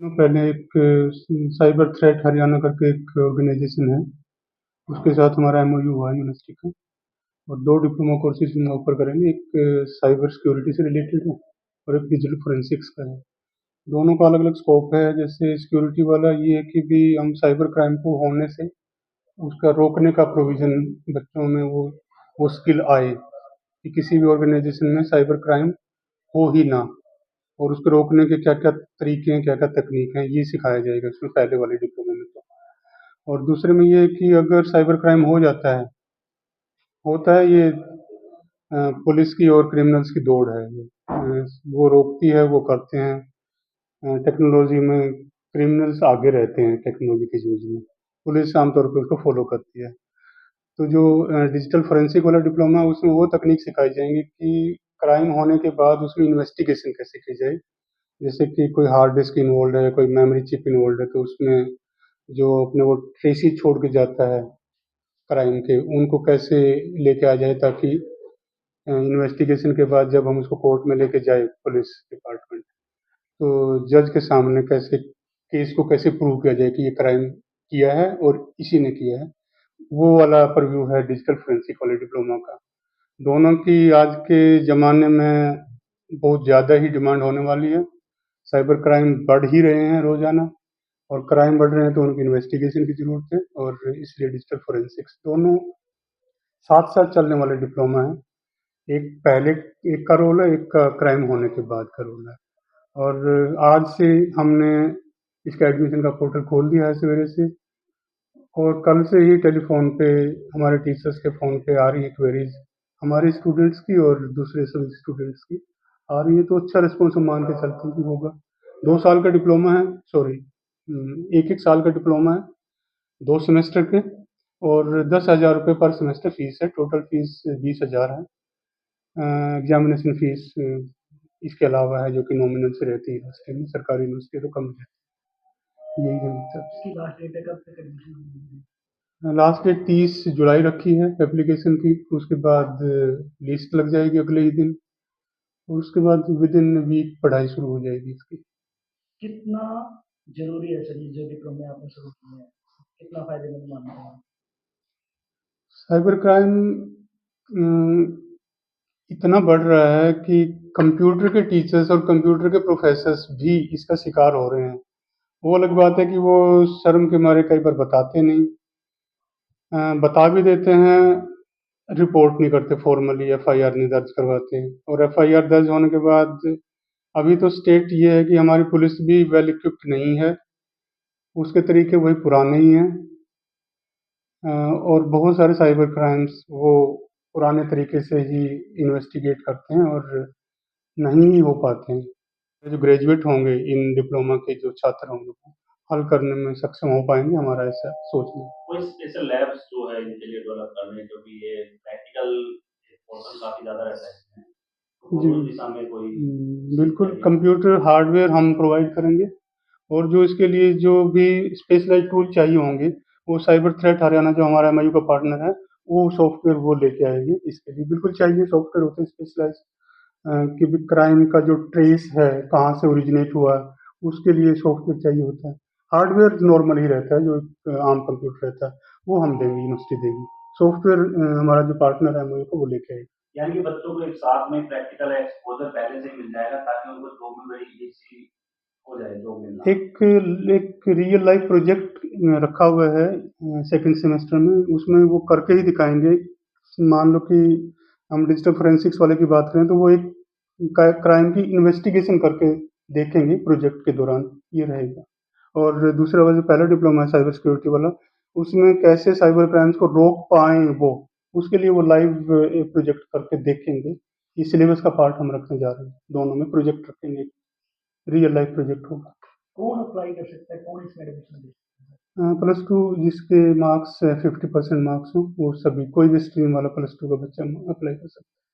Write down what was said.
पहले एक cyber threat Haryana करके एक ऑर्गेनाइजेशन है, उसके साथ हमारा एमओयू हुआ है यूनिवर्सिटी का। और 2 डिप्लोमा कोर्सेज हम ऑफर करेंगे, एक साइबर सिक्योरिटी से रिलेटेड है और एक डिजिटल फोरेंसिक्स का है। दोनों का अलग-अलग स्कोप है। जैसे सिक्योरिटी वाला ये है कि भी हम साइबर क्राइम को होने से उसका रोकने का प्रोविज़न बच्चों में वो स्किल आए कि किसी भी ऑर्गेनाइजेशन में साइबर क्राइम हो ही ना, और उसको रोकने के क्या-क्या तरीके हैं, क्या-क्या तकनीक हैं, ये सिखाया जाएगा इसमें पहले वाले डिप्लोमा में तो। और दूसरे में ये है कि अगर साइबर क्राइम हो जाता है, होता है ये पुलिस की और क्रिमिनल्स की दौड़ है ये। वो रोकती है, वो करते हैं। टेक्नोलॉजी में क्रिमिनल्स आगे रहते हैं टेक्नोलॉजी के यूज़ में। पुलिस आमतौर पे उसको फ़ॉलो करती है। तो जो डिजिटल फोरेंसिक वाला डिप्लोमा है उसमें वो तकनीक सिखाई जाएँगी कि क्राइम होने के बाद उसमें इन्वेस्टिगेशन कैसे की जाए। जैसे कि कोई हार्ड डिस्क इन्वॉल्व्ड है, कोई मेमोरी चिप इन्वॉल्व्ड है, तो उसमें जो अपने वो ट्रेसिस छोड़ के जाता है क्राइम के, उनको कैसे लेके आ जाए ताकि इन्वेस्टिगेशन के बाद जब हम उसको कोर्ट में लेके जाए पुलिस डिपार्टमेंट, तो जज के सामने कैसे केस को कैसे प्रूव किया जाए कि ये क्राइम किया है और इसी ने किया है। वो वाला परव्यू है डिजिटल फोरेंसिक वाले डिप्लोमा का। दोनों की आज के ज़माने में बहुत ज़्यादा ही डिमांड होने वाली है। साइबर क्राइम बढ़ ही रहे हैं रोज़ाना, और क्राइम बढ़ रहे हैं तो उनकी इन्वेस्टिगेशन की ज़रूरत है, और इसलिए डिजिटल फोरेंसिक्स दोनों साथ-साथ चलने वाले डिप्लोमा हैं। एक का रोल है, एक का क्राइम होने के बाद का रोल है। और आज से हमने इसका एडमिशन का पोर्टल खोल दिया है सवेरे से, और कल से ही टेलीफ़ोन पे हमारे टीचर्स के फ़ोन पे आ रही है क्वेरीज़, हमारे स्टूडेंट्स की और दूसरे सभी स्टूडेंट्स की आ रही है, तो अच्छा रिस्पॉन्स हम मान के चलते हैं कि होगा। 2 साल का डिप्लोमा है, सॉरी 1-1 साल का डिप्लोमा है, 2 सेमेस्टर के, और 10,000 रुपए पर सेमेस्टर फ़ीस है, टोटल फ़ीस 20,000 है। एग्ज़ामिनेशन फ़ीस इसके अलावा है जो कि नॉमिनल से रहती है यूनिवर्सिटी में, सरकारी यूनिवर्सिटी है तो कम रहती है। यही है मतलब। इसकी लास्ट डेट कब तक एडमिशन होगी? लास्ट डेट 30 जुलाई रखी है एप्लीकेशन की, उसके बाद लिस्ट लग जाएगी अगले ही दिन, और उसके बाद विदिन वीक पढ़ाई शुरू हो जाएगी इसकी। कितना जरूरी है सर ये जो डिप्लोमा आपने शुरू किए हैं, कितना फायदेमंद मानते हैं? साइबर क्राइम इतना बढ़ रहा है कि कंप्यूटर के टीचर्स और कंप्यूटर के प्रोफेसर्स भी इसका शिकार हो रहे हैं। वो अलग बात है कि वो शर्म के मारे कई बार बताते नहीं, बता भी देते हैं, रिपोर्ट नहीं करते, फॉर्मली एफआईआर नहीं दर्ज करवाते, और एफआईआर दर्ज होने के बाद अभी तो स्टेट ये है कि हमारी पुलिस भी वेल इक्विप्ड नहीं है, उसके तरीके वही पुराने ही हैं। और बहुत सारे साइबर क्राइम्स वो पुराने तरीके से ही इन्वेस्टिगेट करते हैं और नहीं ही हो पाते हैं। जो ग्रेजुएट होंगे इन डिप्लोमा के जो छात्र होंगे वो हल करने में सक्षम हो पाएंगे, हमारा ऐसा सोचना है। कोई स्पेशल लैब्स जो है इनके लिए डेवलप कर रहे हैं क्योंकि ये प्रैक्टिकल पोर्शन काफ़ी ज़्यादा रहता है इसमें, तो जी उस दिशा में कोई बिल्कुल, कंप्यूटर हार्डवेयर हम प्रोवाइड करेंगे, और जो इसके लिए जो भी स्पेशलाइज़ टूल चाहिए होंगे, वो साइबर थ्रेट हरियाणा जो हमारा एमओयू का पार्टनर है, वो सॉफ्टवेयर वो लेके आएगी। इसके लिए बिल्कुल चाहिए सॉफ्टवेयर होते हैं स्पेशलाइज़, कि भी क्राइम का जो ट्रेस है, कहाँ से ओरिजिनेट हुआ, उसके लिए सॉफ्टवेयर चाहिए होता है। हार्डवेयर नॉर्मल ही रहता है, जो आम कंप्यूटर रहता है, वो हम देंगे, यूनिवर्सिटी देगी। सॉफ्टवेयर हमारा जो पार्टनर है एमओयू का वो लेके आएगा। यानी कि बच्चों को एक साथ में प्रैक्टिकल एक्सपोज़र पहले से मिल जाएगा ताकि उनको जॉब में बड़ी ईज़ी हो जाए जॉब मिलना। एक एक रियल लाइफ प्रोजेक्ट रखा हुआ है सेकंड सेमेस्टर में, उसमें वो करके ही दिखाएँगे। मान लो कि हम डिजिटल फोरेंसिक्स वाले की बात करें तो वो एक क्राइम की इन्वेस्टिगेशन करके देखेंगे प्रोजेक्ट के दौरान, ये रहेगा। और दूसरा वाला जो पहला डिप्लोमा है साइबर सिक्योरिटी वाला, उसमें कैसे साइबर क्राइम्स को रोक पाएँ वो, उसके लिए वो लाइव एक प्रोजेक्ट करके देखेंगे। ये सिलेबस का पार्ट हम रखने जा रहे हैं, दोनों में प्रोजेक्ट रखेंगे, रियल लाइफ प्रोजेक्ट होगा। कौन अप्लाई कर सकता है, कौन इसमें एडमिशन ले सकता है? प्लस टू जिसके मार्क्स 50% मार्क्स हों, वो सभी, कोई भी स्ट्रीम वाला प्लस टू का बच्चा अप्लाई कर सकता है।